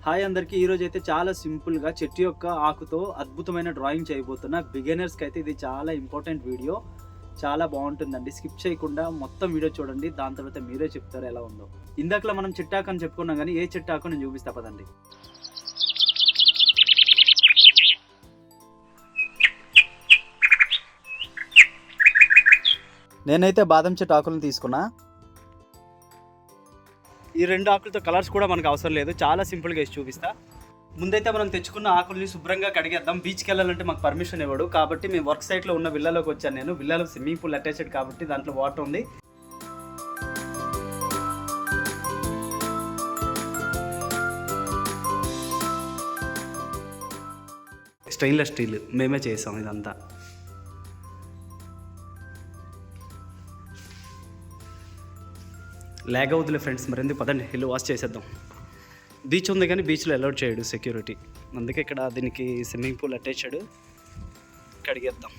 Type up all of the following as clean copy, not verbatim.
Hi అందరికీ. ఈరోజు అయితే చాలా సింపుల్గా చెట్టు యొక్క ఆకుతో అద్భుతమైన డ్రాయింగ్ చేయబోతున్నా. బిగినర్స్కి అయితే ఇది చాలా ఇంపార్టెంట్ వీడియో. చాలా బాగుంటుందండి. స్కిప్ చేయకుండా మొత్తం వీడియో చూడండి. దాని తర్వాత మీరే చెప్తారు ఎలా ఉందో. ఇందాకలా మనం చెట్టాకు అని చెప్పుకున్నాం, కానీ ఏ చెట్టాకు నేను చూపిస్తా పదండి. నేనైతే బాదం చెట్టు ఆకులను తీసుకున్నా. ఈ రెండు ఆకులతో కలర్స్ కూడా మనకు అవసరం లేదు, చాలా సింపుల్గా వేసి చూపిస్తా. ముందైతే మనం తెచ్చుకున్న ఆకుల్ని శుభ్రంగా కడిగేద్దాం. బీచ్కి వెళ్ళాలంటే మాకు పర్మిషన్ ఇవ్వడు, కాబట్టి మేము వర్క్ సైట్లో ఉన్న విల్లాలోకి వచ్చాను. నేను విల్లాలో స్విమ్మింగ్ పూల్ అటాచ్డ్ కాబట్టి దాంట్లో వాటర్ ఉంది. స్టెయిన్లెస్ స్టీల్ మేమే చేసాం ఇదంతా. లాగ్ అవుతులే ఫ్రెండ్స్, మరెందుకు పదండి వెళ్ళి వాష్ చేసేద్దాం. బీచ్ ఉంది కానీ బీచ్లో అలౌడ్ చేయడు సెక్యూరిటీ, అందుకే ఇక్కడ దీనికి స్విమ్మింగ్ పూల్ అటాచ్డ్. కడిగేద్దాం.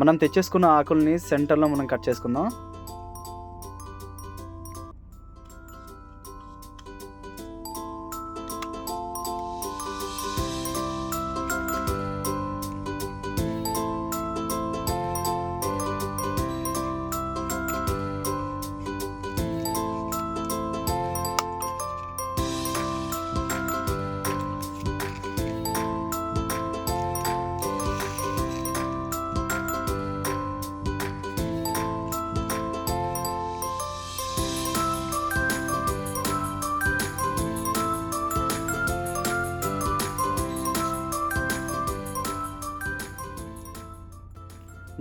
మనం తెచ్చేసుకున్న ఆకుల్ని సెంటర్లో మనం కట్ చేసుకుందాం.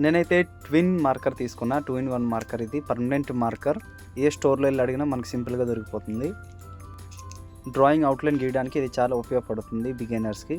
నేనైతే ట్విన్ మార్కర్ తీసుకున్నా. 2-in-1 marker. ఇది పర్మనెంట్ మార్కర్. ఏ స్టోర్లో వెళ్ళి అడిగినా మనకు సింపుల్గా దొరికిపోతుంది. డ్రాయింగ్ అవుట్లైన్ గీయడానికి ఇది చాలా ఉపయోగపడుతుంది బిగినర్స్కి.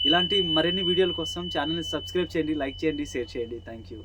ఇలాంటి మరిన్ని వీడియోల కోసం ఛానల్ని సబ్స్క్రైబ్ చేయండి, లైక్ చేయండి, షేర్ చేయండి. Thank you.